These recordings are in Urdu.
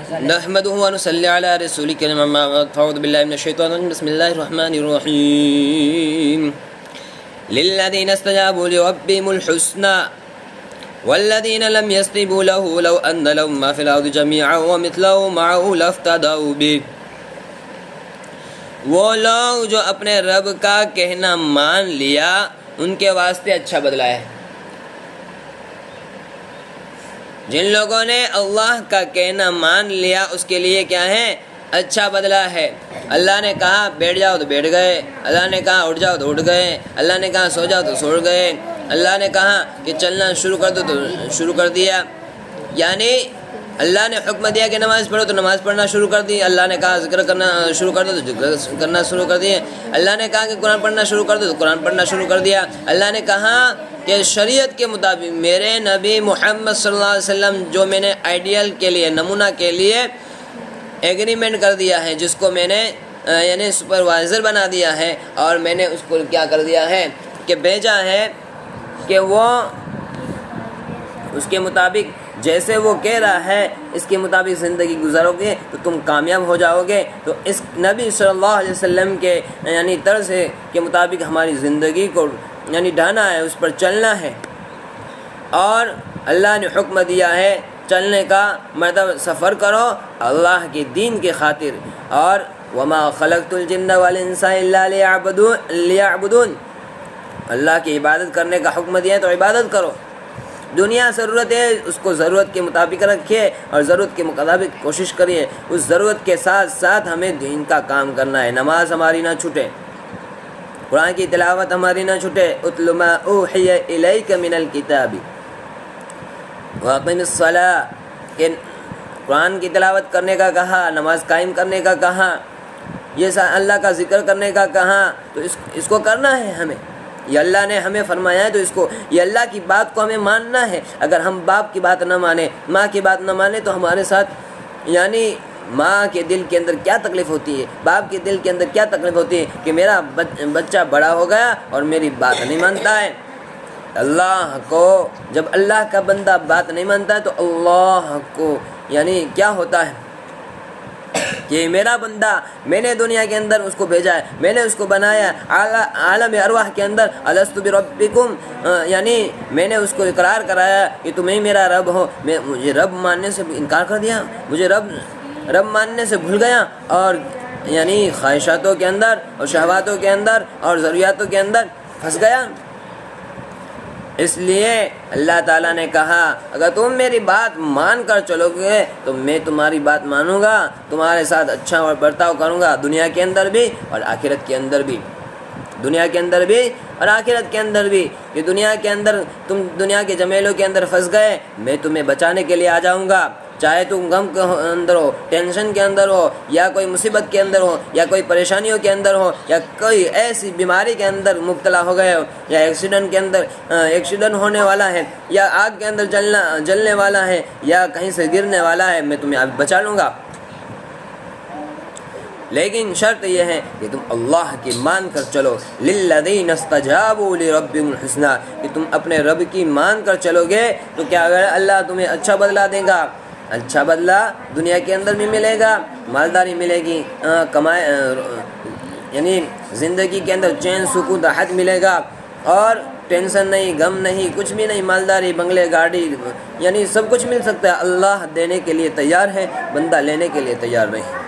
نحمده ونصلي على رسوله الكريم أما بعد فأعوذ بالله من الشيطان الرجيم بسم الله الرحمن الرحيم للذين استجابوا لربهم الحسنى والذين لم يستجيبوا له لو أن لهم ما في الأرض جميعا ومثله معه لافتدوا به وہ لوگ جو اپنے رب کا کہنا مان لیا ان کے واسطے اچھا بدلہ ہے۔ جن لوگوں نے اللہ کا کہنا مان لیا اس کے لیے کیا ہے؟ اچھا بدلہ ہے۔ اللہ نے کہا بیٹھ جاؤ تو بیٹھ گئے، اللہ نے کہا اٹھ جاؤ تو اٹھ گئے، اللہ نے کہا سو جاؤ تو سو گئے، اللہ نے کہا کہ چلنا شروع کر دو تو شروع کر دیا۔ یعنی اللہ نے حکم دیا کہ نماز پڑھو تو نماز پڑھنا شروع کر دی، اللہ نے کہا ذکر کرنا شروع کر دو تو ذکر کرنا شروع کر دیے، اللہ نے کہا کہ قرآن پڑھنا شروع کر دو تو قرآن پڑھنا شروع کر دیا۔ اللہ نے کہا کہ شریعت کے مطابق میرے نبی محمد صلی اللہ علیہ وسلم جو میں نے آئیڈیل کے لیے نمونہ کے لیے ایگریمنٹ کر دیا ہے، جس کو میں نے یعنی سپروائزر بنا دیا ہے، اور میں نے اس کو کیا کر دیا ہے کہ بھیجا ہے کہ وہ اس کے مطابق جیسے وہ کہہ رہا ہے اس کے مطابق زندگی گزارو گے تو تم کامیاب ہو جاؤ گے۔ تو اس نبی صلی اللہ علیہ وسلم کے یعنی طرز کے مطابق ہماری زندگی کو یعنی ڈھانا ہے، اس پر چلنا ہے، اور اللہ نے حکم دیا ہے چلنے کا، مطلب سفر کرو اللہ کے دین کی خاطر، اور وما خلقت الجن والانس الا لیعبدون، اللہ کی عبادت کرنے کا حکم دیا ہے تو عبادت کرو۔ دنیا ضرورت ہے اس کو ضرورت کے مطابق رکھیے اور ضرورت کے مطابق کوشش کریے، اس ضرورت کے ساتھ ساتھ ہمیں دین کا کام کرنا ہے، نماز ہماری نہ چھوٹے، قرآن کی تلاوت ہماری نہ چھوٹے۔ اتل ما اوحی الیک من الکتاب واقم الصلاۃ، کہ قرآن کی تلاوت کرنے کا کہا، نماز قائم کرنے کا کہا، یہ اللہ کا ذکر کرنے کا کہا، تو اس کو کرنا ہے ہمیں، یہ اللہ نے ہمیں فرمایا ہے، تو اس کو یہ اللہ کی بات کو ہمیں ماننا ہے۔ اگر ہم باپ کی بات نہ مانیں، ماں کی بات نہ مانیں تو ہمارے ساتھ یعنی ماں کے دل کے اندر کیا تکلیف ہوتی ہے، باپ کے دل کے اندر کیا تکلیف ہوتی ہے کہ میرا بچہ بڑا ہو گیا اور میری بات نہیں مانتا ہے۔ اللہ کو جب اللہ کا بندہ بات نہیں مانتا ہے تو اللہ کو یعنی کیا ہوتا ہے کہ میرا بندہ، میں نے دنیا کے اندر اس کو بھیجا ہے، میں نے اس کو بنایا عالم ارواح کے اندر، الست بربکم، یعنی میں نے اس کو اقرار کرایا کہ تم ہی میرا رب ہو، مجھے رب ماننے سے انکار کر دیا، مجھے رب ماننے سے بھول گیا، اور یعنی خواہشاتوں کے اندر اور شہواتوں کے اندر اور ضروریاتوں کے اندر پھنس گیا۔ اس لیے اللہ تعالیٰ نے کہا اگر تم میری بات مان کر چلو گے تو میں تمہاری بات مانوں گا، تمہارے ساتھ اچھا اور برتاؤ کروں گا، دنیا کے اندر بھی اور آخرت کے اندر بھی، دنیا کے اندر بھی اور آخرت کے اندر بھی۔ کہ دنیا کے اندر تم دنیا کے جمیلوں کے اندر پھنس گئے، میں تمہیں بچانے کے لیے آ جاؤں گا، چاہے تم غم کے اندر ہو، ٹینشن کے اندر ہو، یا کوئی مصیبت کے اندر ہو، یا کوئی پریشانیوں کے اندر ہو، یا کوئی ایسی بیماری کے اندر مبتلا ہو گئے ہو، یا ایکسیڈنٹ کے اندر ایکسیڈنٹ ہونے والا ہے، یا آگ کے اندر جلنے والا ہے، یا کہیں سے گرنے والا ہے، میں تمہیں اب بچا لوں گا۔ لیکن شرط یہ ہے کہ تم اللہ کی مان کر چلو، للذین استجابوا لربهم الحسنى، کہ تم اپنے رب کی مان کر چلو گے تو کیا اگر اللہ تمہیں اچھا بدلہ دے گا، اچھا بدلہ دنیا کے اندر بھی ملے گا، مالداری ملے گی، یعنی زندگی کے اندر چین سکون راحت ملے گا، اور ٹینشن نہیں، غم نہیں، کچھ بھی نہیں، مالداری، بنگلے، گاڑی، یعنی سب کچھ مل سکتا ہے۔ اللہ دینے کے لیے تیار ہے، بندہ لینے کے لیے تیار نہیں۔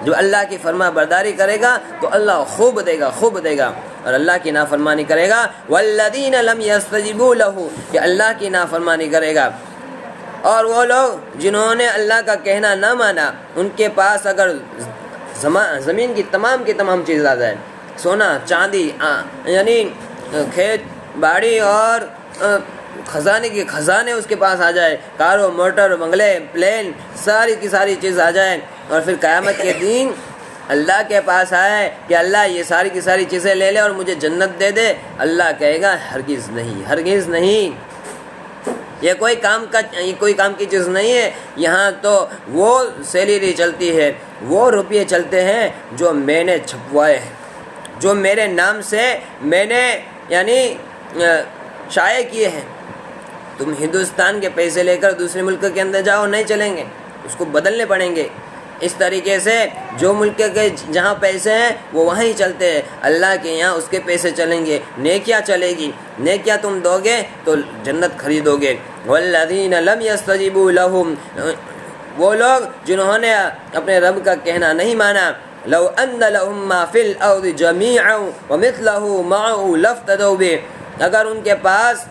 جو اللہ کی فرما برداری کرے گا تو اللہ خوب دے گا، خوب دے گا، اور اللہ کی نافرمانی کرے گا والذین لم یستجیبوا لہ، کہ اللہ کی نافرمانی کرے گا، اور وہ لوگ جنہوں نے اللہ کا کہنا نہ مانا، ان کے پاس اگر زمین کی تمام چیز آ جائے، سونا چاندی، یعنی کھیت باڑی اور خزانے کے خزانے اس کے پاس آ جائے، کارو موٹر بنگلے پلین ساری کی ساری چیز آ جائے، اور پھر قیامت کے دن اللہ کے پاس آئے کہ اللہ یہ ساری کی ساری چیزیں لے لے اور مجھے جنت دے دے، اللہ کہے گا ہرگز نہیں، ہرگز نہیں، یہ کوئی کام کی چیز نہیں ہے، یہاں تو وہ سیلری چلتی ہے، وہ روپیے چلتے ہیں جو میں نے چھپوائے ہیں، جو میرے نام سے میں نے یعنی شائع کیے ہیں۔ تم ہندوستان کے پیسے لے کر دوسرے ملک کے اندر جاؤ، نہیں چلیں گے، اس کو بدلنے پڑیں گے۔ اس طریقے سے جو ملک کے جہاں پیسے ہیں وہ وہیں ہی چلتے ہیں، اللہ کے یہاں اس کے پیسے چلیں گے، نیکیاں چلے گی، نیکیاں تم دو گے تو جنت خریدو گے۔ والذین لم یستجیبوا لہم، وہ لوگ جنہوں نے اپنے رب کا کہنا نہیں مانا، لو ان لہم ما فی الارض جمیعا ومثلہ معہ لافتدوا بہ، اگر ان کے پاس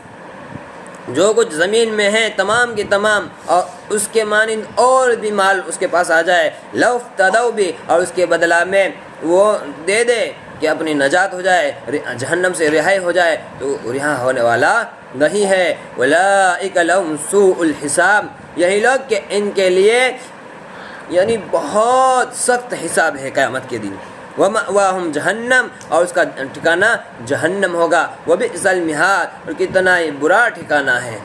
جو کچھ زمین میں ہے تمام کی تمام اور اس کے مانند اور بھی مال اس کے پاس آ جائے، لافتدوا بہ، اور اس کے بدلہ میں وہ دے دے کہ اپنی نجات ہو جائے، جہنم سے رہائی ہو جائے، تو رہا ہونے والا نہیں ہے۔ اولئک لہم سوء الحساب، یہی لوگ کہ ان کے لیے یعنی بہت سخت حساب ہے قیامت کے دن۔ وَمَأْوَاهُمْ جہنم، اور اس کا ٹھکانہ جہنم ہوگا۔ وَبِئْسَ الْمِہَادُ، اور کتنا ہی برا ٹھکانہ ہے۔